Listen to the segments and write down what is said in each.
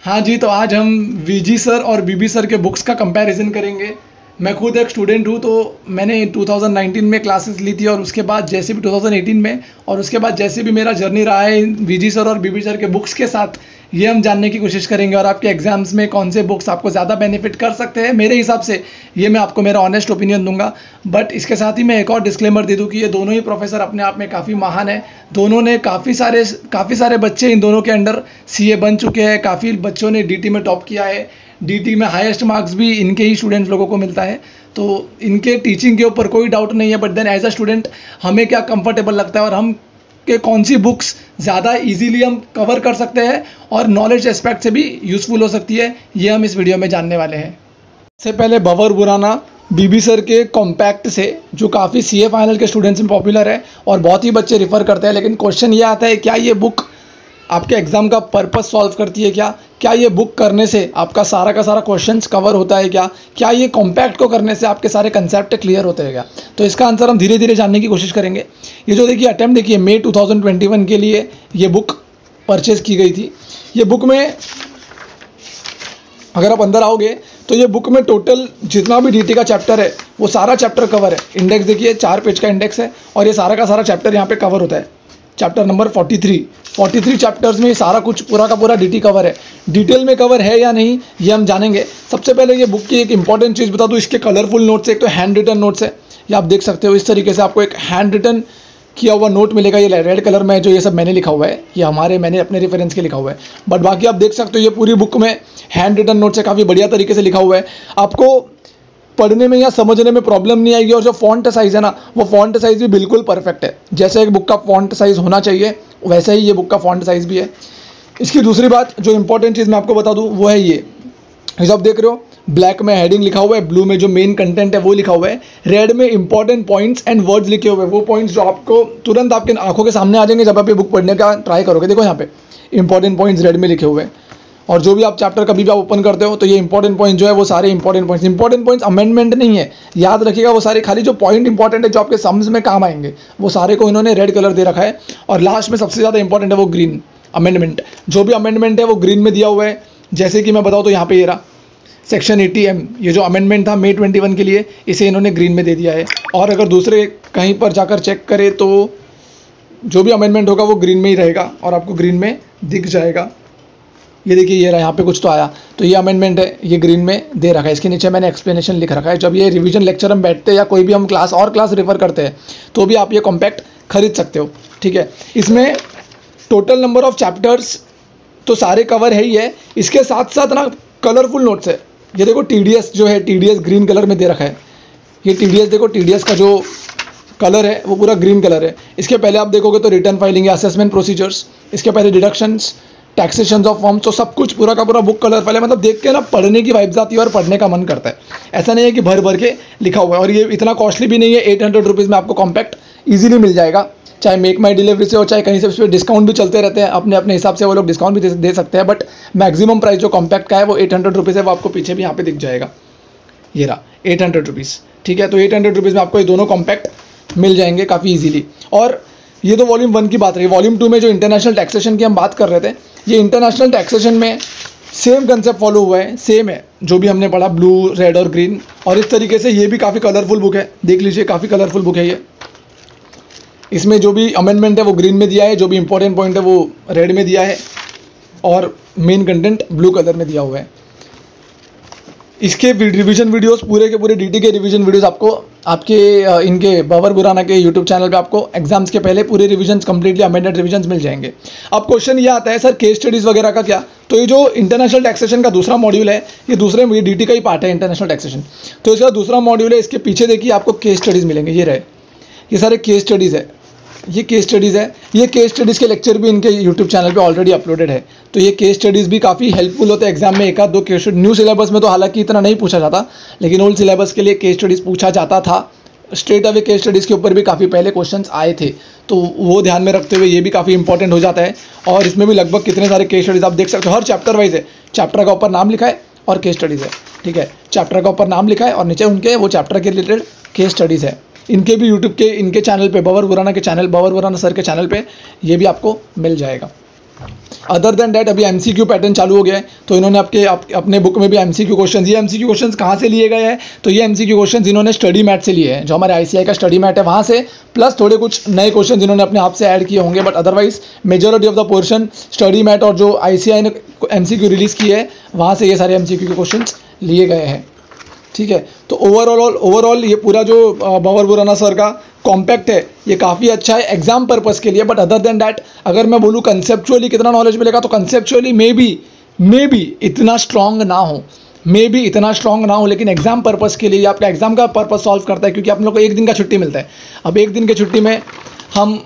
हाँ जी, तो आज हम वीजी सर और बीबी सर के बुक्स का कंपैरिजन करेंगे। मैं खुद एक स्टूडेंट हूँ, तो मैंने 2019 में क्लासेस ली थी और उसके बाद जैसे भी 2018 में, और उसके बाद जैसे भी मेरा जर्नी रहा है वीजी सर और बीबी सर के बुक्स के साथ, ये हम जानने की कोशिश करेंगे। और आपके एग्जाम्स में कौन से बुक्स आपको ज़्यादा बेनिफिट कर सकते हैं, मेरे हिसाब से ये मैं आपको मेरा ऑनेस्ट ओपिनियन दूंगा। बट इसके साथ ही मैं एक और डिस्क्लेमर दे दूं कि ये दोनों ही प्रोफेसर अपने आप में काफ़ी महान है। दोनों ने काफ़ी सारे बच्चे इन दोनों के अंडर सीए बन चुके हैं। काफ़ी बच्चों ने डीटी में टॉप किया है। डीटी में हाईएस्ट मार्क्स भी इनके ही स्टूडेंट्स लोगों को मिलता है। तो इनके टीचिंग के ऊपर कोई डाउट नहीं है। But then as a student हमें क्या कंफर्टेबल लगता है और हम कि कौन सी बुक्स ज़्यादा इजीली हम कवर कर सकते हैं और नॉलेज एस्पेक्ट से भी यूज़फुल हो सकती है, ये हम इस वीडियो में जानने वाले हैं। सबसे पहले बबर बुराना बीबी सर के कॉम्पैक्ट से, जो काफ़ी सीए फाइनल के स्टूडेंट्स में पॉपुलर है और बहुत ही बच्चे रिफ़र करते हैं। लेकिन क्वेश्चन ये आता है, क्या ये बुक आपके एग्ज़ाम का पर्पस सॉल्व करती है? क्या ये बुक करने से आपका सारा का सारा क्वेश्चंस कवर होता है? क्या ये कॉम्पैक्ट को करने से आपके सारे कंसेप्ट क्लियर होते हैं क्या? तो इसका आंसर हम धीरे धीरे जानने की कोशिश करेंगे। ये जो देखिए अटैम्प्ट देखिए, मई 2021 के लिए ये बुक परचेज़ की गई थी। ये बुक में अगर आप अंदर आओगे तो ये बुक में टोटल जितना भी डीटी का चैप्टर है वो सारा चैप्टर कवर है। इंडेक्स देखिए 4 पेज का इंडेक्स है और ये सारा का सारा चैप्टर यहाँ पे कवर होता है। चैप्टर नंबर 43 चैप्टर्स में सारा कुछ पूरा का पूरा डीटी कवर है। डिटेल में कवर है या नहीं ये हम जानेंगे। सबसे पहले ये बुक की एक इंपॉर्टेंट चीज़ बता दूँ, इसके कलरफुल नोट्स है। एक तो हैंड रिटन नोट्स है, ये आप देख सकते हो। इस तरीके से आपको एक हैंड रिटन किया हुआ नोट मिलेगा। ये रेड कलर में जो ये सब मैंने लिखा हुआ है, ये मैंने अपने रेफरेंस के लिखा हुआ है। बट बाकी आप देख सकते हो ये पूरी बुक में हैंड रिटन नोट्स है, काफ़ी बढ़िया तरीके से लिखा हुआ है। आपको पढ़ने में या समझने में प्रॉब्लम नहीं आएगी। और जो फॉन्ट साइज़ है ना, वो फॉन्ट साइज़ भी बिल्कुल परफेक्ट है। जैसे एक बुक का फॉन्ट साइज़ होना चाहिए वैसा ही ये बुक का फॉन्ट साइज़ भी है। इसकी दूसरी बात, जो इंपॉर्टेंट चीज़ मैं आपको बता दूं, वो है ये जो आप देख रहे हो, ब्लैक में हेडिंग लिखा हुआ है, ब्लू में जो मेन कंटेंट है वो लिखा हुआ है, रेड में इंपॉर्टेंट पॉइंट्स एंड वर्ड्स लिखे हुए हैं। वो पॉइंट्स जो आपको तुरंत आपके आंखों के सामने आ जाएंगे जब आप ये बुक पढ़ने का ट्राई करोगे। देखो यहाँ पे इंपॉर्टेंट पॉइंट्स रेड में लिखे हुए हैं। और जो भी आप चैप्टर कभी भी आप ओपन करते हो तो ये इंपॉर्टेंट पॉइंट जो है वो सारे इंपॉर्टेंट पॉइंट्स अमेंडमेंट नहीं है, याद रखिएगा। वो सारे खाली जो पॉइंट इंपॉर्टेंट है, जो आपके सम्स में काम आएंगे, वो सारे को इन्होंने रेड कलर दे रखा है। और लास्ट में सबसे ज़्यादा इंपॉर्टेंट है वो ग्रीन अमेंडमेंट। जो भी अमेंडमेंट है वो ग्रीन में दिया हुआ है। जैसे कि मैं बताऊँ तो यहाँ पे ये रहा सेक्शन 80M, ये जो अमेंडमेंट था मई 21 के लिए, इसे इन्होंने ग्रीन में दे दिया है। और अगर दूसरे कहीं पर जाकर चेक करें तो जो भी अमेंडमेंट होगा वो ग्रीन में ही रहेगा और आपको ग्रीन में दिख जाएगा। ये देखिए ये रहा, यहाँ पे कुछ तो आया, तो ये अमेंडमेंट है, ये ग्रीन में दे रखा है। इसके नीचे मैंने एक्सप्लेनेशन लिख रखा है। जब ये रिवीजन लेक्चर हम बैठते हैं या कोई भी हम क्लास रेफर करते हैं तो भी आप ये कॉम्पैक्ट खरीद सकते हो, ठीक है। इसमें टोटल नंबर ऑफ चैप्टर्स तो सारे कवर है ही है, इसके साथ साथ ना कलरफुल नोट्स है। ये देखो TDS जो है, TDS ग्रीन कलर में दे रखा है। ये TDS देखो, TDS का जो कलर है वो पूरा ग्रीन कलर है। इसके पहले आप देखोगे तो रिटर्न फाइलिंग या असेसमेंट प्रोसीजर्स, इसके पहले डिडक्शंस, टैक्सेशन ऑफ फॉर्म्स, तो सब कुछ पूरा का पूरा बुक कलर पहले, मतलब देख के ना पढ़ने की वाइब्स आती है और पढ़ने का मन करता है। ऐसा नहीं है कि भर भर के लिखा हुआ है। और ये इतना कॉस्टली भी नहीं है, 800 रुपीज़ में आपको कॉम्पैक्ट ईजिली मिल जाएगा। चाहे मेक माई डिलीवरी से हो, चाहे कहीं से उस पर डिस्काउंट भी चलते रहते हैं, अपने अपने हिसाब से वो लोग डिस्काउंट भी दे सकते हैं। बट मैक्सिमम प्राइस जो कॉम्पैक्ट का है वो 800 रुपीज़ है। वो आपको पीछे भी यहाँ पे दिख जाएगा, ये रहा 800 रुपीज़, ठीक है। तो 800 रुपीज़ में आपको ये दोनों कॉम्पैक्ट मिल जाएंगे काफ़ी ईजिली। और ये तो वॉल्यूम 1 की बात रही। वॉल्यूम 2 में जो इंटरनेशनल टैक्सेशन की हम बात कर रहे थे, ये इंटरनेशनल टैक्सेशन में सेम कंसेप्ट फॉलो हुआ है, सेम है जो भी हमने पढ़ा, ब्लू, रेड और ग्रीन। और इस तरीके से ये भी काफ़ी कलरफुल बुक है, देख लीजिए काफ़ी कलरफुल बुक है ये। इसमें जो भी अमेंडमेंट है वो ग्रीन में दिया है, जो भी इंपॉर्टेंट पॉइंट है वो रेड में दिया है और मेन कंटेंट ब्लू कलर में दिया हुआ है। इसके रिवीजन वीडियोस, पूरे के पूरे डीटी के रिवीजन वीडियोस आपको आपके इनके बबर बुराना के यूट्यूब चैनल पे आपको एग्जाम्स के पहले पूरे रिवीजन्स कंप्लीटली अमेंडेड रिवीजन्स मिल जाएंगे। अब क्वेश्चन ये आता है, सर केस स्टडीज़ वगैरह का क्या? तो ये जो इंटरनेशनल टैक्सेशन का दूसरा मॉड्यूल है, ये डीटी का ही पार्ट है इंटरनेशनल टैक्सेशन। तो इसका दूसरा मॉड्यूल है, इसके पीछे देखिए आपको केस स्टडीज़ मिलेंगे। ये रहे, ये सारे केस स्टडीज़ है, ये केस स्टडीज़ है। ये केस स्टडीज़ के लेक्चर भी इनके यूट्यूब चैनल पे ऑलरेडी अपलोडेड है। तो ये केस स्टडीज़ भी काफ़ी हेल्पफुल होते हैं एग्जाम में। एक आध दो केस, न्यू सिलेबस में तो हालांकि इतना नहीं पूछा जाता, लेकिन ओल्ड सिलेबस के लिए केस स्टडीज़ पूछा जाता था। स्ट्रेट अवे केस स्टडीज़ के ऊपर भी काफ़ी पहले क्वेश्चंस आए थे, तो वो ध्यान में रखते हुए ये भी काफ़ी इंपॉर्टेंट हो जाता है। और इसमें भी लगभग कितने सारे केस स्टडीज़ आप देख सकते हो, हर चैप्टर वाइज है। चैप्टर का ऊपर नाम लिखा है और केस स्टडीज़ है, ठीक है। चैप्टर का ऊपर नाम लिखा है और नीचे उनके वो चैप्टर के रिलेटेड केस स्टडीज़ है। इनके भी यूट्यूब के इनके चैनल पे, बबर बुराना के चैनल, बबर बुराना सर के चैनल पे ये भी आपको मिल जाएगा। अदर देन डैट अभी एमसीक्यू पैटर्न चालू हो गया है, तो इन्होंने अपने बुक में भी एमसीक्यू क्वेश्चन, ये एमसीक्यू क्वेश्चन कहाँ से लिए गए हैं, तो ये एमसीक्यू क्वेश्चन इन्होंने स्टडी मैट से लिए हैं, जो हमारे आईसीआई का स्टडी मैट है वहाँ से, प्लस थोड़े कुछ नए क्वेश्चन इन्होंने अपने आप से ऐड किए होंगे, but otherwise majority of the portion study mat और जो आईसीआई ने एमसीक्यू रिलीज़ किए है वहाँ से ये सारे एमसीक्यू के क्वेश्चन लिए गए हैं। ठीक है, तो ओवरऑल ये पूरा जो भंवर खुराना सर का कॉम्पैक्ट है ये काफ़ी अच्छा है एग्जाम पर्पस के लिए, बट अदर देन डैट अगर मैं बोलूँ कंसेप्चुअली कितना नॉलेज मिलेगा, तो कंसेप्चुअली मे बी इतना स्ट्रांग ना हो, लेकिन एग्जाम पर्पस के लिए आपका एग्जाम का पर्पस सॉल्व करता है, क्योंकि आप लोग को एक दिन का छुट्टी मिलता है। अब एक दिन की छुट्टी में हम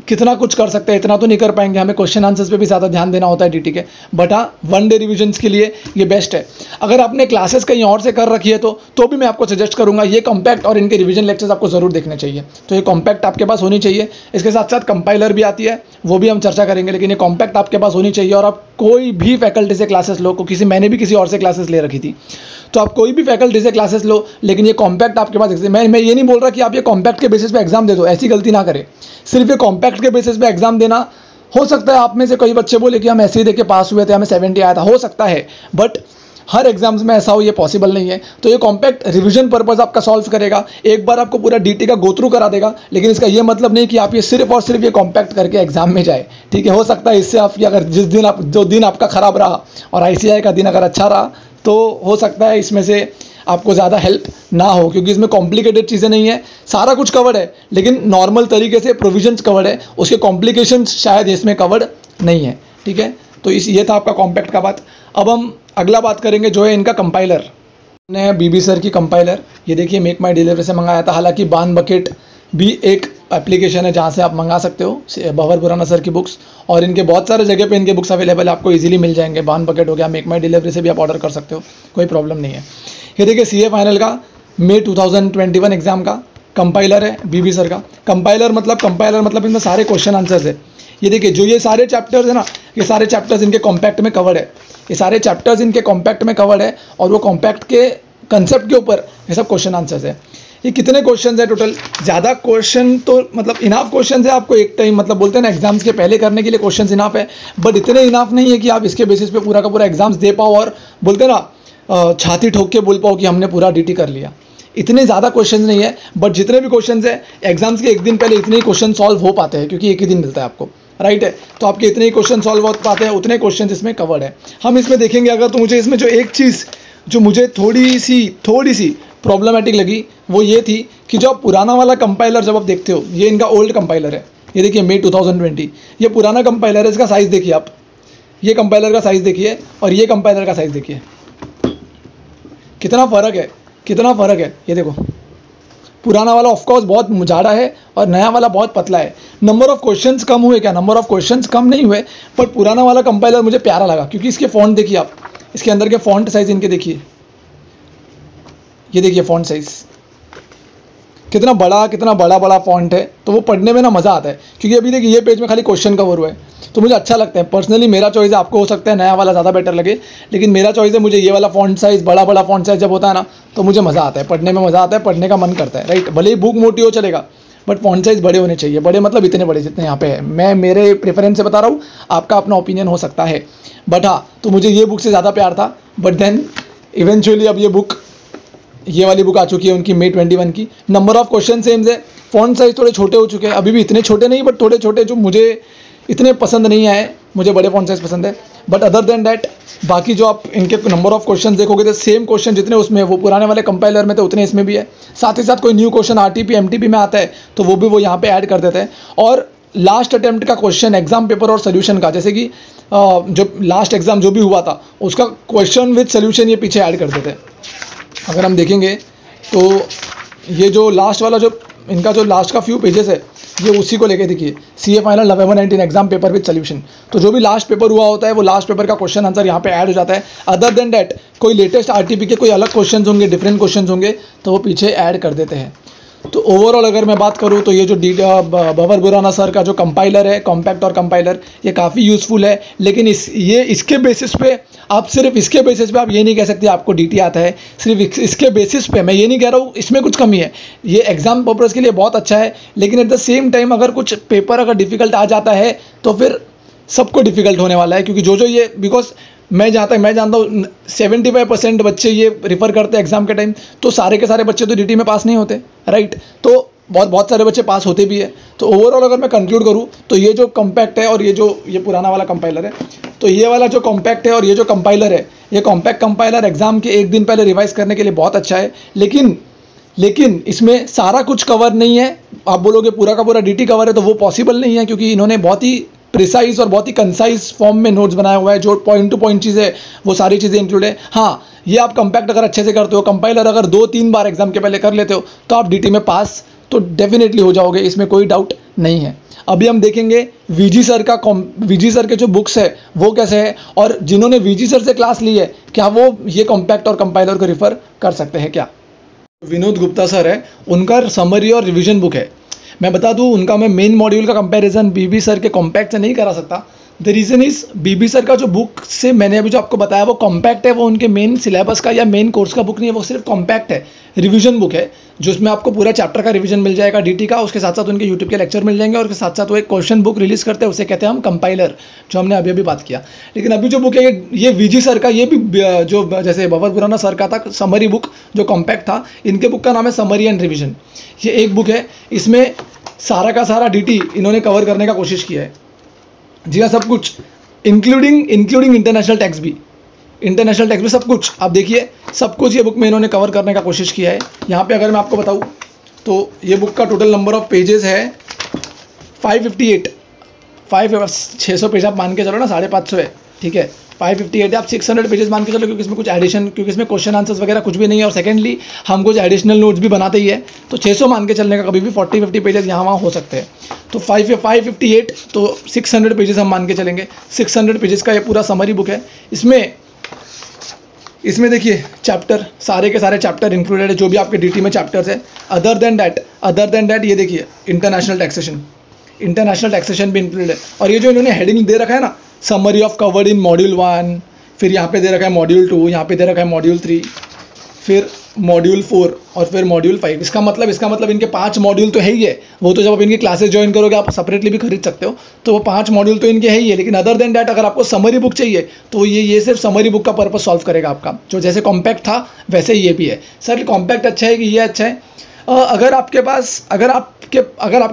कितना कुछ कर सकते हैं, इतना तो नहीं कर पाएंगे, हमें क्वेश्चन आंसर्स पे भी ज़्यादा ध्यान देना होता है डीटी के, बट हाँ 1 डे रिविजन्स के लिए ये बेस्ट है। अगर आपने क्लासेस कहीं और से कर रखी है तो भी मैं आपको सजेस्ट करूंगा ये कॉम्पैक्ट और इनके रिवीजन लेक्चर्स आपको ज़रूर देखने चाहिए। तो ये कॉम्पैक्ट आपके पास होनी चाहिए, इसके साथ साथ कंपाइलर भी आती है, वो भी हम चर्चा करेंगे, लेकिन ये कॉम्पैक्ट आपके पास होनी चाहिए। और आप कोई भी फैकल्टी से क्लासेस लो, मैंने भी किसी और से क्लासेस ले रखी थी, तो आप कोई भी फैकल्टी से क्लासेस लो, लेकिन ये कॉम्पैक्ट आपके पास, मैं ये नहीं बोल रहा कि आप ये कॉम्पैक्ट के बेसिस पे एग्जाम दे दो, ऐसी गलती ना करें। सिर्फ ये कॉम्पैक्ट के बेसिस पे एग्जाम देना, हो सकता है आप में से कई बच्चे बोले कि हम ऐसे ही देके पास हुए थे, हमें 70 आया था, हो सकता है, बट हर एग्जाम्स में ऐसा हो ये पॉसिबल नहीं है। तो ये कॉम्पैक्ट रिवीजन पर्पस आपका सॉल्व करेगा, एक बार आपको पूरा डीटी का गो थ्रू करा देगा, लेकिन इसका ये मतलब नहीं कि आप ये सिर्फ और सिर्फ ये कॉम्पैक्ट करके एग्जाम में जाए। ठीक है, हो सकता है इससे आपकी अगर जो दिन आपका खराब रहा और आईसीआई का दिन अगर अच्छा रहा, तो हो सकता है इसमें से आपको ज़्यादा हेल्प ना हो, क्योंकि इसमें कॉम्प्लिकेटेड चीज़ें नहीं है, सारा कुछ कवर्ड है, लेकिन नॉर्मल तरीके से प्रोविजंस कवर्ड है, उसके कॉम्प्लिकेशंस शायद इसमें कवर्ड नहीं है। ठीक है, तो ये था आपका कॉम्पैक्ट का बात। अब हम अगला बात करेंगे जो है इनका कंपाइलर, ने बीबी सर की कंपाइलर, ये देखिए मेक माई डिलीवरी से मंगाया था। हालांकि बान बकेट भी एक एप्लीकेशन है जहाँ से आप मंगा सकते हो भंवर खुराना सर की बुक्स, और इनके बहुत सारे जगह पे इनके बुक्स अवेलेबल है, आपको इजीली मिल जाएंगे। बान बकेट हो गया, मेक माई डिलीवरी से भी आप ऑर्डर कर सकते हो, कोई प्रॉब्लम नहीं है। ये देखिए सीए फाइनल का मई 2021 एग्जाम का कंपाइलर है बीबी सर का। कंपाइलर मतलब इनमें सारे क्वेश्चन आंसर्स है। ये देखिए जो ये सारे चैप्टर्स है ना, ये सारे चैप्टर्स इनके कॉम्पैक्ट में कवर्ड है, ये सारे चैप्टर्स इनके कॉम्पैक्ट में कवर्ड है, और वो कॉम्पैक्ट के कंसेप्ट के ऊपर ये सब क्वेश्चन आंसर्स है। ये कितने क्वेश्चन है टोटल, ज़्यादा क्वेश्चन तो मतलब इनाफ क्वेश्चन है आपको एक टाइम, मतलब बोलते हैं ना एग्जाम्स के पहले करने के लिए क्वेश्चन इनाफ है, बट इतने इनाफ नहीं है कि आप इसके बेसिस पे पूरा का पूरा एग्जाम्स दे पाओ और बोलते हैं ना छाती ठोक के बोल पाओ कि हमने पूरा डीटी कर लिया। इतने ज़्यादा क्वेश्चन नहीं है, बट जितने भी क्वेश्चन है एग्जाम्स के एक दिन पहले इतने ही क्वेश्चन सॉल्व हो पाते हैं, क्योंकि एक ही दिन मिलता है आपको, राइट है। तो आपके इतने ही क्वेश्चन सॉल्व हो पाते हैं, उतने क्वेश्चन इसमें कवर्ड है। हम इसमें देखेंगे अगर, तो मुझे इसमें जो एक चीज़ जो मुझे थोड़ी सी प्रॉब्लमेटिक लगी वो ये थी कि जो आप पुराना वाला कंपाइलर जब आप देखते हो, ये इनका ओल्ड कंपाइलर है, ये देखिए मई 2020, ये पुराना कंपाइलर है, इसका साइज़ देखिए आप, ये कंपाइलर का साइज़ देखिए और ये कंपाइलर का साइज़ देखिए, कितना फ़र्क है। ये देखो पुराना वाला ऑफकोर्स बहुत मुजाड़ा है और नया वाला बहुत पतला है। नंबर ऑफ क्वेश्चंस कम हुए क्या, नंबर ऑफ क्वेश्चंस कम नहीं हुए, बट पुराना वाला कंपाइलर मुझे प्यारा लगा, क्योंकि इसके फॉन्ट देखिए आप, इसके अंदर के फॉन्ट साइज़ इनके देखिए, ये देखिए फॉन्ट साइज़ कितना बड़ा फॉन्ट है, तो वो पढ़ने में ना मज़ा आता है। क्योंकि अभी देखिए ये पेज में खाली क्वेश्चन कवर हुआ है, तो मुझे अच्छा लगता है पर्सनली, मेरा चॉइस है, आपको हो सकता है नया वाला ज़्यादा बेटर लगे, लेकिन मेरा चॉइस है, मुझे ये वाला फॉन्ट साइज़ बड़ा फॉन्ट साइज़ जब होता है ना, तो मुझे मज़ा आता है, पढ़ने में मज़ा आता है, पढ़ने का मन करता है, राइट। भले ही बुक मोटी हो चलेगा, बट फॉन्ट साइज़ बड़े होने चाहिए, बड़े मतलब इतने बड़े जितने यहाँ पे है। मैं मेरे प्रेफरेंस से बता रहा हूँ, आपका अपना ओपिनियन हो सकता है, बट हाँ, तो मुझे ये बुक से ज़्यादा प्यार था, बट देन इवेंचुअली अब ये वाली बुक आ चुकी है उनकी मई 21 की। नंबर ऑफ क्वेश्चन सेम है, फॉन्ट साइज थोड़े छोटे हो चुके हैं, अभी भी इतने छोटे नहीं, बट थोड़े छोटे जो मुझे इतने पसंद नहीं आए, मुझे बड़े फॉन्ट साइज पसंद है। बट अदर देन डैट बाकी जो आप इनके नंबर ऑफ क्वेश्चन देखोगे तो सेम क्वेश्चन जितने उसमें वो पुराने वाले कंपाइलर में थे उतने इसमें भी है। साथ ही साथ कोई न्यू क्वेश्चन आरटीपी एमटीपी में आता है तो वो यहाँ पे ऐड कर देते हैं। और लास्ट अटेम्प्ट का क्वेश्चन एग्जाम पेपर और सोल्यूशन का, जैसे कि जो लास्ट एग्जाम जो भी हुआ था उसका क्वेश्चन विद सोल्यूशन ये पीछे ऐड कर देते हैं। अगर हम देखेंगे तो ये जो लास्ट वाला जो इनका जो लास्ट का फ्यू पेजेस है ये उसी को लेके देखिए, CA final November 19 exam paper with solution. तो जो भी लास्ट पेपर हुआ होता है वो लास्ट पेपर का क्वेश्चन आंसर यहाँ पे ऐड हो जाता है। अदर देन डैट कोई लेटेस्ट आरटीपी के कोई अलग क्वेश्चन होंगे, डिफरेंट क्वेश्चन होंगे तो वो पीछे ऐड कर देते हैं। तो ओवरऑल अगर मैं बात करूँ तो ये जो भंवर खुराना सर का जो कंपाइलर है, कॉम्पैक्ट और कंपाइलर, ये काफ़ी यूज़फुल है। लेकिन इसके बेसिस पे आप सिर्फ इसके बेसिस पे आप ये नहीं कह सकते आपको डीटी आता है। सिर्फ इसके बेसिस पे मैं ये नहीं कह रहा हूँ इसमें कुछ कमी है, ये एग्जाम पर्पज़ के लिए बहुत अच्छा है। लेकिन एट द सेम टाइम अगर कुछ पेपर अगर डिफ़िकल्ट आ जाता है तो फिर सबको डिफिकल्ट होने वाला है, क्योंकि जो जो ये बिकॉज मैं जानता हूँ 75% बच्चे ये रिफ़र करते हैं एग्जाम के टाइम, तो सारे के सारे बच्चे तो डीटी में पास नहीं होते, राइट। तो बहुत सारे बच्चे पास होते भी है। तो ओवरऑल अगर मैं कंक्लूड करूँ तो ये जो कॉम्पैक्ट है और ये पुराना वाला कंपाइलर है, तो ये वाला जो कॉम्पैक्ट है और ये जो कंपाइलर है, ये कॉम्पैक्ट कंपाइलर एग्जाम के एक दिन पहले रिवाइज करने के लिए बहुत अच्छा है। लेकिन इसमें सारा कुछ कवर नहीं है। आप बोलोगे पूरा का पूरा डीटी कवर है, तो वो पॉसिबल नहीं है, क्योंकि इन्होंने बहुत ही प्रिसाइज और बहुत ही कंसाइज फॉर्म में नोट्स बनाया हुआ है, जो पॉइंट टू पॉइंट चीज़ें वो सारी चीज़ें इंक्लूड है। हाँ, ये आप कॉम्पैक्ट अगर अच्छे से करते हो, कंपाइलर अगर 2-3 बार एग्जाम के पहले कर लेते हो, तो आप डीटी में पास तो डेफिनेटली हो जाओगे, इसमें कोई डाउट नहीं है। अभी हम देखेंगे वीजी सर के जो बुक्स है वो कैसे है, और जिन्होंने वीजी सर से क्लास ली है क्या वो ये कॉम्पैक्ट और कंपाइलर को रिफ़र कर सकते हैं क्या। विनोद गुप्ता सर है, उनका समरी और रिवीजन बुक है। मैं बता दूं, उनका मैं मेन मॉड्यूल का कंपैरिजन बीबी सर के कॉम्पैक्ट से नहीं करा सकता। द रीज़न इज बीबी सर का जो बुक से मैंने अभी जो आपको बताया वो कॉम्पैक्ट है, वो उनके मेन सिलेबस का या मेन कोर्स का बुक नहीं है, वो सिर्फ कॉम्पैक्ट है, रिवीजन बुक है, जिसमें आपको पूरा चैप्टर का रिवीजन मिल जाएगा डीटी का। उसके साथ साथ उनके यूट्यूब के लेक्चर मिल जाएंगे, और उसके साथ साथ वो एक क्वेश्चन बुक रिलीज करते हैं, उसे कहते हैं हम कंपाइलर, जो हमने अभी बात किया। लेकिन अभी जो बुक है ये वीजी सर का, ये भी जो जैसे भवर पुराना सर का था समरी बुक जो कॉम्पैक्ट था, इनके बुक का नाम है समरी एंड रिविजन। ये एक बुक है, इसमें सारा का सारा डीटी इन्होंने कवर करने का कोशिश किया है। जी हाँ, सब कुछ इंक्लूडिंग इंटरनेशनल टैक्स भी, सब कुछ आप देखिए, सब कुछ ये बुक में इन्होंने कवर करने का कोशिश किया है। यहाँ पे अगर मैं आपको बताऊँ तो ये बुक का टोटल नंबर ऑफ पेजेस है 558, 600 पेज आप मान के चलो ना, 550 है, ठीक है, 558 है, आप 600 पेजेस मान के चलो, क्योंकि इसमें कुछ एडिशन, क्योंकि इसमें क्वेश्चन आंसर्स वगैरह कुछ भी नहीं है, और सेकेंडली हम कुछ एडिशनल नोट्स भी बनाते ही है, तो 600 मान के चलने का, कभी भी 40-50 पेजेस यहाँ वहाँ हो सकते हैं। तो 558 तो 600 पेजेस हम मान के चलेंगे, 600 पेजेस का ये पूरा समरी बुक है। इसमें देखिए चैप्टर, सारे के सारे चैप्टर इंक्लूडेड है, जो भी आपके डीटी में चैप्टर्स है। अदर देन दैट ये देखिए इंटरनेशनल टैक्सेशन भी इंक्लूडेड है। और ये जो इन्होंने हेडिंग दे रखा है ना, summary of covered in module 1, फिर यहाँ पे दे रखा है मॉड्यूल 2, यहाँ पे दे रखा है मॉड्यूल 3, फिर मॉड्यूल 4 और फिर मॉड्यूल 5। इसका मतलब इनके 5 मॉड्यूल तो है ही है। वो तो जब आप इनकी क्लासेस ज्वाइन करोगे आप सेपरेटली भी खरीद सकते हो, तो वो 5 मॉड्यूल तो इनके है ही है। लेकिन अदर देन डैट अगर आपको समरी बुक चाहिए तो ये सिर्फ समरी बुक का पर्पस सॉल्व करेगा आपका, जो जैसे कॉम्पैक्ट था वैसे ये भी है। सर कॉम्पैक्ट अच्छा है कि ये अच्छा है? अगर आपके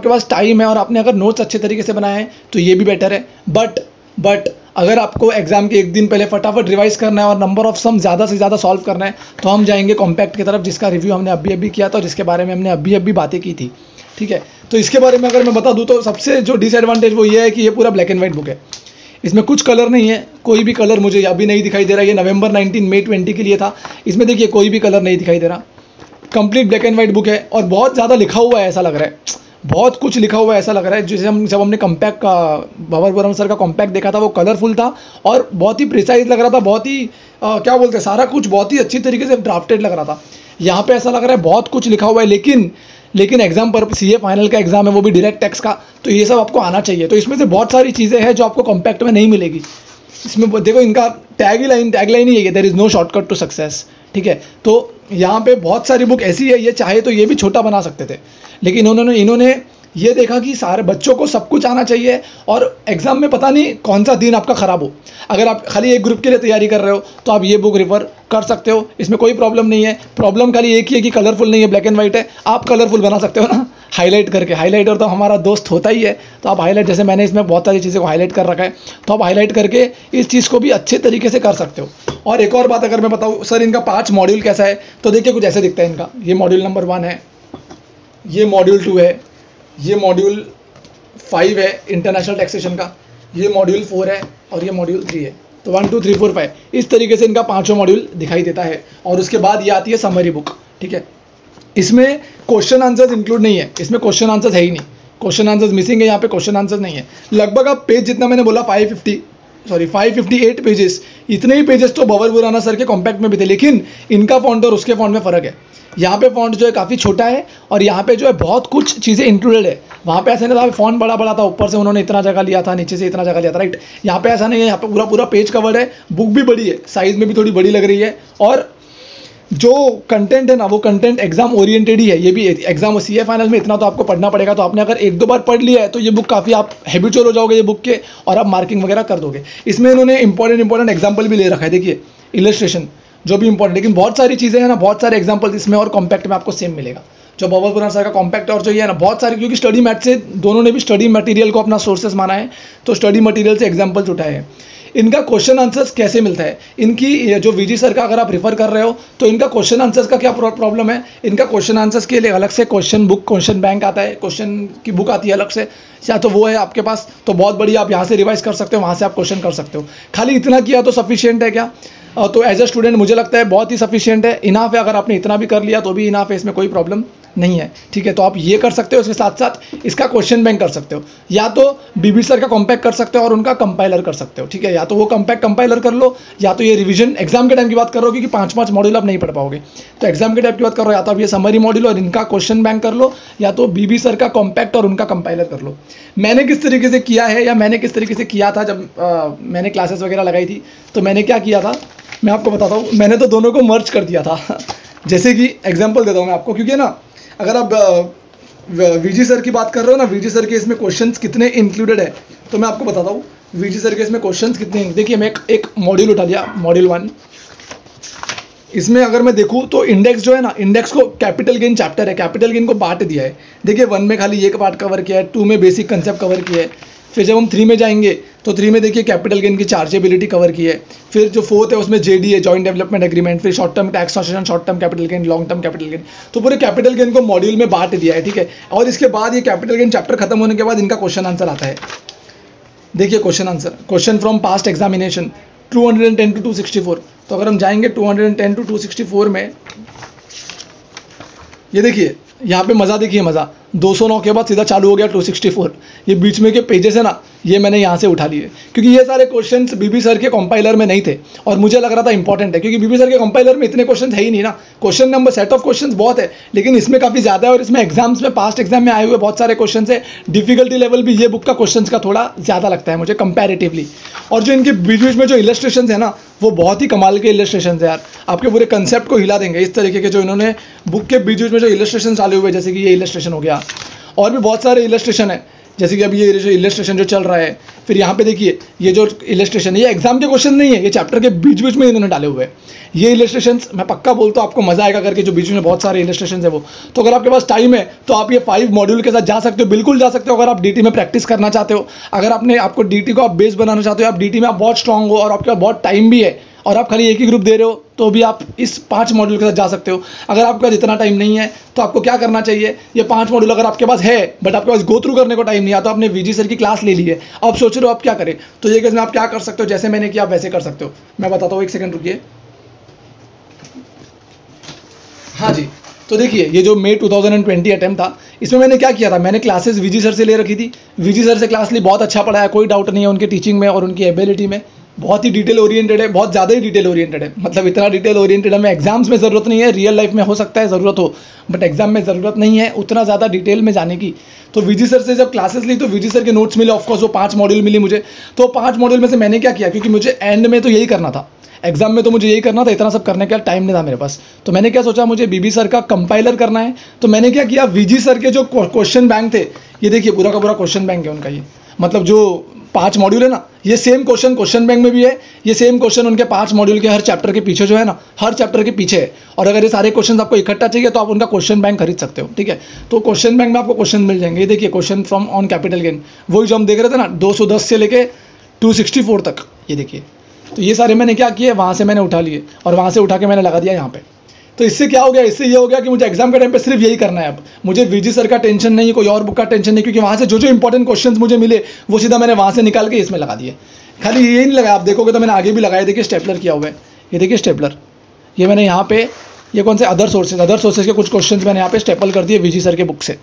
पास टाइम है और आपने अगर नोट्स अच्छे तरीके से बनाए हैं तो ये भी बेटर है। बट अगर आपको एग्जाम के एक दिन पहले फटाफट रिवाइज करना है और नंबर ऑफ सम ज़्यादा से ज़्यादा सॉल्व करना है, तो हम जाएंगे कॉम्पैक्ट की तरफ, जिसका रिव्यू हमने अभी किया था और जिसके बारे में हमने अभी बातें की थी, ठीक है। तो इसके बारे में अगर मैं बता दूं तो सबसे जो डिसएडवांटेज वो ये है कि ये पूरा ब्लैक एंड वाइट बुक है, इसमें कुछ कलर नहीं है, कोई भी कलर मुझे अभी नहीं दिखाई दे रहा। ये नवंबर 19 मई 20 के लिए था, इसमें देखिए कोई भी कलर नहीं दिखाई दे रहा, complete black and white book है। और बहुत ज़्यादा लिखा हुआ है, ऐसा लग रहा है, बहुत कुछ लिखा हुआ है ऐसा लग रहा है। जैसे जब हमने कॉम्पैक्ट का भवर सर का कॉम्पैक्ट देखा था, वो कलरफुल था और बहुत ही प्रिसाइज लग रहा था, बहुत ही क्या बोलते हैं, सारा कुछ बहुत ही अच्छी तरीके से ड्राफ्टेड लग रहा था। यहाँ पे ऐसा लग रहा है बहुत कुछ लिखा हुआ है, लेकिन एग्जाम पर सीए फाइनल का एग्जाम है, वो भी डायरेक्ट टैक्स का, तो ये सब आपको आना चाहिए। तो इसमें से बहुत सारी चीज़ें हैं जो आपको कॉम्पैक्ट में नहीं मिलेगी। इसमें देखो इनका टैगलाइन ही है, there is no shortcut to success, ठीक है। तो यहाँ पे बहुत सारी बुक ऐसी है, ये चाहे तो ये भी छोटा बना सकते थे, लेकिन इन्होंने ये देखा कि सारे बच्चों को सब कुछ आना चाहिए और एग्जाम में पता नहीं कौन सा दिन आपका ख़राब हो। अगर आप खाली एक ग्रुप के लिए तैयारी कर रहे हो तो आप ये बुक रेफर कर सकते हो, इसमें कोई प्रॉब्लम नहीं है। प्रॉब्लम खाली एक ही है कि कलरफुल नहीं है, ब्लैक एंड वाइट है। आप कलरफुल बना सकते हो ना, हाईलाइट करके। हाईलाइटर तो हमारा दोस्त होता ही है, तो आप हाईलाइट, जैसे मैंने इसमें बहुत सारी चीज़ों को हाईलाइट कर रखा है, तो आप हाईलाइट करके इस चीज़ को भी अच्छे तरीके से कर सकते हो। और एक और बात अगर मैं बताऊँ सर, इनका 5 मॉड्यूल कैसा है, तो देखिए कुछ ऐसे दिखता है इनका। ये मॉड्यूल नंबर 1 है, ये मॉड्यूल 2 है, ये मॉड्यूल 5 है इंटरनेशनल टैक्सेशन का, ये मॉड्यूल 4 है और ये मॉड्यूल 3 है। तो 1 2 3 4 5 इस तरीके से इनका 5वां मॉड्यूल दिखाई देता है। और उसके बाद ये आती है समरी बुक, ठीक है। इसमें क्वेश्चन आंसर्स इंक्लूड नहीं है, इसमें क्वेश्चन आंसर्स है ही नहीं, क्वेश्चन आंसर्स मिसिंग है, यहाँ पे क्वेश्चन आंसर्स नहीं है। लगभग आप पेज जितना मैंने बोला 558 पेजेस, इतने ही पेजेस तो भवर पुराना सर के कॉम्पैक्ट में भी थे, लेकिन इनका फॉन्ट और उसके फॉन्ट में फ़र्क है। यहाँ पे फॉन्ट जो है काफ़ी छोटा है और यहाँ पे जो है बहुत कुछ चीज़ें इंक्लूडेड है। वहाँ पे ऐसा नहीं था फॉन्ट बड़ा था, ऊपर से उन्होंने इतना जगह लिया था, नीचे से इतना जगह लिया था, राइट। यहाँ पे ऐसा नहीं है, यहाँ पे पूरा पेज कवर्ड है, बुक भी बड़ी है, साइज़ में भी थोड़ी बड़ी लग रही है। और जो कंटेंट है ना वो कंटेंट एग्जाम ओरिएंटेड ही है। ये भी एग्जाम सीए फाइनल में इतना तो आपको पढ़ना पड़ेगा, तो आपने अगर एक दो बार पढ़ लिया है तो ये बुक काफ़ी आप हैबिचुअल हो जाओगे ये बुक के, और आप मार्किंग वगैरह कर दोगे। इसमें इन्होंने इंपॉर्टेंट एग्जाम्पल भी ले रखा है, देखिए इलस्ट्रेशन जो भी इंपॉर्टेंट, लेकिन बहुत सारी चीज़ें हैं ना, बहुत सारे एग्जाम्पल इसमें और कॉम्पैक्ट में आपको सेम मिलेगा। जो बबल पुराना सर का कॉम्पैक्ट और जो ये है ना बहुत सारे, क्योंकि स्टडी मैथ से दोनों ने भी स्टडी मटेरियल को अपना सोर्सेस माना है, तो स्टडी मटेरियल से एग्जाम्पल्स उठाए हैं। इनका क्वेश्चन आंसर्स कैसे मिलता है, इनकी जो वीजी सर का अगर आप रिफर कर रहे हो तो इनका क्वेश्चन आंसर्स का क्या प्रॉब्लम है, इनका क्वेश्चन आंसर्स के लिए अलग से क्वेश्चन बुक, क्वेश्चन बैंक आता है, क्वेश्चन की बुक आती है अलग से, या तो वो है आपके पास तो बहुत बढ़िया, आप यहाँ से रिवाइज कर सकते हो, वहाँ से आप क्वेश्चन कर सकते हो। खाली इतना किया तो सफिशियंट है क्या? तो एज अ स्टूडेंट मुझे लगता है बहुत ही सफिशियंट है, इनाफ है। अगर आपने इतना भी कर लिया तो भी इनाफ है, इसमें कोई प्रॉब्लम नहीं है, ठीक है। तो आप ये कर सकते हो, इसके साथ साथ इसका क्वेश्चन बैंक कर सकते हो, या तो बीबी सर का कॉम्पैक्ट कर सकते हो और उनका कंपाइलर कर सकते हो, ठीक है। या तो वो कॉम्पैक्ट कंपाइलर कर लो, या तो ये रिवीजन एग्जाम के टाइम की बात कर रहे हो, क्योंकि 5 मॉड्यूल आप नहीं पढ़ पाओगे, तो एग्जाम के टाइम की बात कर रहे हो, या तो आप ये समरी मॉड्यूल और इनका क्वेश्चन बैंक कर लो, या तो बीबी सर का कॉम्पैक्ट और उनका कंपाइलर कर लो। मैंने किस तरीके से किया है, या मैंने किस तरीके से किया था जब मैंने क्लासेस वगैरह लगाई थी, तो मैंने क्या किया था मैं आपको बताता हूँ। मैंने तो दोनों को मर्ज कर दिया था जैसे कि एग्जांपल देता हूँ मैं आपको, क्योंकि ना अगर आप वीजी सर की बात कर रहे हो ना, वीजी सर के इसमें क्वेश्चंस कितने इंक्लूडेड है तो मैं आपको बताता हूँ वीजी सर के इसमें क्वेश्चंस कितने। देखिए मैं एक मॉड्यूल उठा लिया, मॉड्यूल 1, इसमें अगर मैं देखूँ तो इंडेक्स जो है ना, इंडेक्स को कैपिटल गेन चैप्टर है, कैपिटल गेन को बांट दिया है। देखिए 1 में खाली एक पार्ट कवर किया है, 2 में बेसिक कंसेप्ट कवर किया है, फिर जब हम 3 में जाएंगे तो 3 में देखिए कैपिटल गेन की चार्जेबिलिटी कवर की है, फिर जो 4th है उसमें जेडी है, जॉइंट डेवलपमेंट एग्रीमेंट, फिर short term tax transaction, short term capital gain, long term capital gain. तो पूरे कैपिटल गेन को मॉड्यूल में बांट दिया है, ठीक है। और इसके बाद ये कैपिटल गेन चैप्टर खत्म होने के बाद इनका क्वेश्चन आंसर आता है। देखिए question answer, question from past examination 210 to 264। तो अगर हम जाएंगे 210 to 264 में, ये देखिए यहाँ पे मज़ा, देखिए मज़ा 209 के बाद सीधा चालू हो गया 264। ये बीच में के पेजेस है ना, ये मैंने यहाँ से उठा लिए, क्योंकि ये सारे क्वेश्चंस बीबी सर के कंपाइलर में नहीं थे और मुझे लग रहा था इंपॉर्टेंट है, क्योंकि बीबी सर के कंपाइलर में इतने क्वेश्चन है ही नहीं ना। Question number, set of questions बहुत है, लेकिन इसमें काफ़ी ज़्यादा है, और इसमें एग्जाम्स में, पास्ट एग्जाम में आए हुए बहुत सारे क्वेश्चन है। डिफिकल्टी लेवल भी ये बुक का क्वेश्चन का थोड़ा ज़्यादा लगता है मुझे कंपेरेटिवली। और जो इनके बीच बीच में जो इलस्ट्रेशन है ना, वो बहुत ही कमाल के इलस्ट्रेशन है यार, आपके पूरे कंसेप्ट को हिला देंगे। इस तरीके के जो इन्होंने बुक के बीच बीच में जो इलस्ट्रेशन चालू हुए, जैसे कि ये इलस्ट्रेशन हो गया, और भी बहुत सारे इलस्ट्रेशन है, जैसे कि अभी ये जो इलस्ट्रेशन जो चल रहा है। फिर यहाँ पे देखिए ये जो इलस्ट्रेशन, ये एग्जाम के क्वेश्चन नहीं है, ये चैप्टर के बीच बीच में इन्होंने डाले हुए हैं। ये इलस्ट्रेशंस मैं पक्का बोलता हूँ आपको मजा आएगा करके, जो बीच में बहुत सारे इलस्ट्रेशन है वो। तो अगर आपके पास टाइम है तो आप ये 5 मॉड्यूल के साथ जा सकते हो, बिल्कुल जा सकते हो। अगर आप डीटी में प्रैक्टिस करना चाहते हो, अगर आपको डीटी को आप बेस बनाना चाहते हो, आप डीटी में आप बहुत स्ट्रांग हो और आपके पास बहुत टाइम भी है, और आप खाली एक ही ग्रुप दे रहे हो, तो भी आप इस 5 मॉड्यूल के साथ जा सकते हो। अगर आपके पास इतना टाइम नहीं है तो आपको क्या करना चाहिए, ये 5 मॉड्यूल अगर आपके पास है बट आपके पास गो थ्रू करने को टाइम नहीं आता, तो आपने वीजी सर की क्लास ले ली है, अब सोच रहे हो आप क्या करें, तो ये केस में आप क्या कर सकते हो, जैसे मैंने किया आप वैसे कर सकते हो। मैं बताता हूँ, 1 सेकंड रुकिए। हाँ जी, तो देखिए ये जो मई 2020 अटेम्प्ट था, इसमें मैंने क्या किया था, मैंने क्लासेस वीजी सर से ले रखी थी। वीजी सर से क्लास ली, बहुत अच्छा पढ़ाया, कोई डाउट नहीं है उनकी टीचिंग में और उनकी एबिलिटी में। बहुत ही डिटेल ओरिएंटेड है, बहुत ज़्यादा ही डिटेल ओरिएंटेड है, मतलब इतना डिटेल ओरिएंटेड हमें एग्जाम्स में ज़रूरत नहीं है, रियल लाइफ में हो सकता है ज़रूरत हो, बट एग्जाम में ज़रूरत नहीं है उतना ज़्यादा डिटेल में जाने की। तो वीजी सर से जब क्लासेस ली तो वीजी सर के नोट्स मिले, ऑफकोर्स वो 5 मॉड्यूल मिली मुझे। तो 5 मॉड्यूल में से मैंने क्या किया, क्योंकि मुझे एंड में तो यही करना था, एग्जाम में तो मुझे यही करना था, इतना सब करने का टाइम नहीं था मेरे पास। तो मैंने क्या सोचा, मुझे बीबी सर का कंपाइलर करना है, तो मैंने क्या किया, वीजी सर के जो क्वेश्चन बैंक थे, ये देखिए पूरा का पूरा क्वेश्चन बैंक है उनका, ये मतलब जो 5 मॉड्यूल है ना, ये सेम क्वेश्चन बैंक में भी है, ये सेम क्वेश्चन उनके 5 मॉड्यूल के हर चैप्टर के पीछे जो है ना, हर चैप्टर के पीछे है। और अगर ये सारे क्वेश्चन आपको इकट्ठा चाहिए तो आप उनका क्वेश्चन बैंक खरीद सकते हो, ठीक है। तो क्वेश्चन बैंक में आपको क्वेश्चन मिल जाएंगे। ये देखिए question from on capital gain, वही जो हम देख रहे थे ना, 210 से लेके 264 तक, ये देखिए। तो ये सारे मैंने क्या किए, वहाँ से मैंने उठा लिए और वहाँ से उठा के मैंने लगा दिया यहाँ पे। तो इससे क्या हो गया, इससे ये हो गया कि मुझे एग्जाम के टाइम पे सिर्फ यही करना है। अब मुझे वीजी सर का टेंशन नहीं, कोई और बुक का टेंशन नहीं, क्योंकि वहाँ से जो जो इंपॉर्टेंट क्वेश्चंस मुझे मिले वो सीधा मैंने वहाँ से निकाल के इसमें लगा दिए। खाली ये नहीं लगाया, आप देखोगे तो मैंने आगे भी लगाया, देखिए स्टेपलर किया हुआ है, ये देखिए स्टेपलर, ये मैंने यहाँ पे, ये कौन से अदर सोर्सेज के कुछ क्वेश्चन मैंने यहाँ पे स्टेपल कर दिए वीजी सर के बुक से,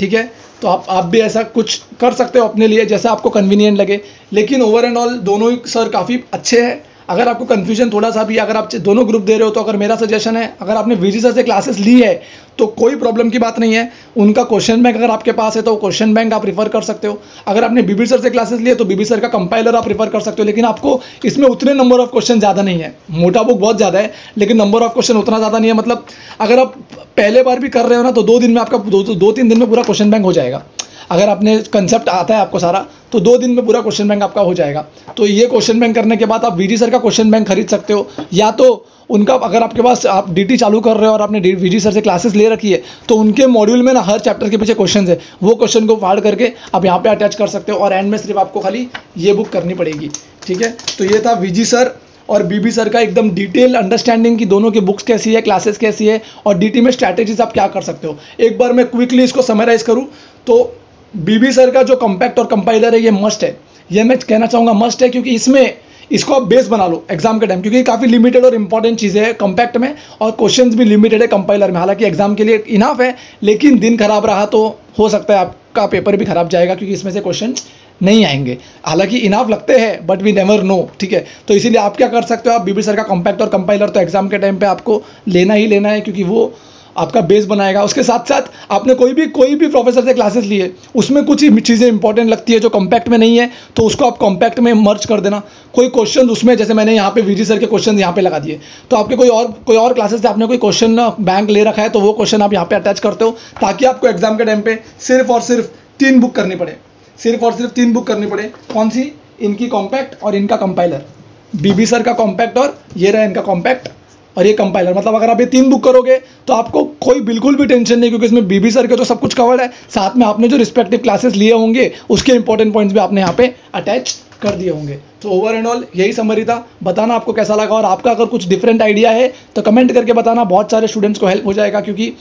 ठीक है। तो आप भी ऐसा कुछ कर सकते हो अपने लिए, जैसा आपको कन्वीनियंट लगे। लेकिन ओवर एंड ऑल दोनों ही सर काफ़ी अच्छे हैं, अगर आपको कन्फ्यूजन थोड़ा सा भी, अगर आप दोनों ग्रुप दे रहे हो, तो अगर मेरा सजेशन है, अगर आपने वीजी सर से क्लासेस ली है तो कोई प्रॉब्लम की बात नहीं है। उनका क्वेश्चन बैंक अगर आपके पास है तो क्वेश्चन बैंक आप रिफर कर सकते हो। अगर आपने बीबी सर से क्लासेस लिए तो बीबी सर का कंपाइलर आप रिफर कर सकते हो। लेकिन आपको इसमें उतने नंबर ऑफ क्वेश्चन ज़्यादा नहीं है, मोटा बुक बहुत ज़्यादा है लेकिन नंबर ऑफ क्वेश्चन उतना ज़्यादा नहीं है। मतलब अगर आप पहले बार भी कर रहे हो ना तो 2 दिन में आपका 2-3 दिन में पूरा क्वेश्चन बैंक हो जाएगा। अगर आपने कंसेप्ट आता है आपको सारा तो 2 दिन में पूरा क्वेश्चन बैंक आपका हो जाएगा। तो ये क्वेश्चन बैंक करने के बाद आप वीजी सर का क्वेश्चन बैंक खरीद सकते हो, या तो उनका, अगर आपके पास आप डीटी चालू कर रहे हो और आपने वीजी सर से क्लासेस ले रखी है तो उनके मॉड्यूल में ना हर चैप्टर के पीछे क्वेश्चन है, वो क्वेश्चन को फाड़ करके आप यहाँ पे अटैच कर सकते हो और एंड में सिर्फ आपको खाली ये बुक करनी पड़ेगी। ठीक है, तो ये था वीजी सर और बीबी सर का एकदम डिटेल अंडरस्टैंडिंग की दोनों की बुक्स कैसी है, क्लासेस कैसी है और डीटी में स्ट्रैटेजीज आप क्या कर सकते हो। एक बार मैं क्विकली इसको समराइज करूँ तो बीबी सर का जो कॉम्पैक्ट और कंपाइलर है ये मस्ट है, ये मैं कहना चाहूँगा मस्ट है, क्योंकि इसमें इसको आप बेस बना लो एग्जाम के टाइम, क्योंकि काफ़ी लिमिटेड और इंपॉर्टेंट चीज़ें हैं कॉम्पैक्ट में और क्वेश्चंस भी लिमिटेड है कंपाइलर में। हालांकि एग्जाम के लिए इनफ है, लेकिन दिन खराब रहा तो हो सकता है आपका पेपर भी खराब जाएगा, क्योंकि इसमें से क्वेश्चन नहीं आएंगे। हालांकि इनफ लगते हैं बट वी नेवर नो। ठीक है, तो इसीलिए आप क्या कर सकते हो, आप बीबी सर का कॉम्पैक्ट और कंपाइलर तो एग्जाम के टाइम पे आपको लेना ही लेना है, क्योंकि वो आपका बेस बनाएगा। उसके साथ साथ आपने कोई भी प्रोफेसर से क्लासेस लिए, उसमें कुछ ही चीज़ें इंपॉर्टेंट लगती है जो कॉम्पैक्ट में नहीं है, तो उसको आप कॉम्पैक्ट में मर्ज कर देना। कोई क्वेश्चन उसमें, जैसे मैंने यहाँ पे वीजी सर के क्वेश्चन यहाँ पे लगा दिए, तो आपके कोई और क्लासेस से आपने कोई क्वेश्चन बैंक ले रखा है तो वो क्वेश्चन आप यहाँ पे अटैच करते हो, ताकि आपको एग्जाम के टाइम पे सिर्फ और सिर्फ 3 बुक करनी पड़े, सिर्फ और सिर्फ 3 बुक करनी पड़े। कौन सी? इनकी कॉम्पैक्ट और इनका कंपाइलर, बीबी सर का कॉम्पैक्ट और ये रहा इनका कॉम्पैक्ट और ये कंपाइलर। मतलब अगर आप ये 3 बुक करोगे तो आपको कोई बिल्कुल भी टेंशन नहीं, क्योंकि इसमें बीबी सर के तो सब कुछ कवर्ड है, साथ में आपने जो रिस्पेक्टिव क्लासेस लिए होंगे उसके इंपॉर्टेंट पॉइंट्स भी आपने यहाँ पे अटैच कर दिए होंगे। तो ओवर एंड ऑल यही समरी था। बताना आपको कैसा लगा, और आपका अगर कुछ डिफरेंट आइडिया है तो कमेंट करके बताना, बहुत सारे स्टूडेंट्स को हेल्प हो जाएगा, क्योंकि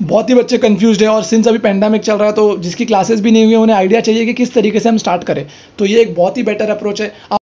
बहुत ही बच्चे कंफ्यूज्ड है और सिंस अभी पेंडेमिक चल रहा है तो जिसकी क्लासेस भी नहीं हुई है उन्हें आइडिया चाहिए कि किस तरीके से हम स्टार्ट करें। तो ये एक बहुत ही बेटर अप्रोच है।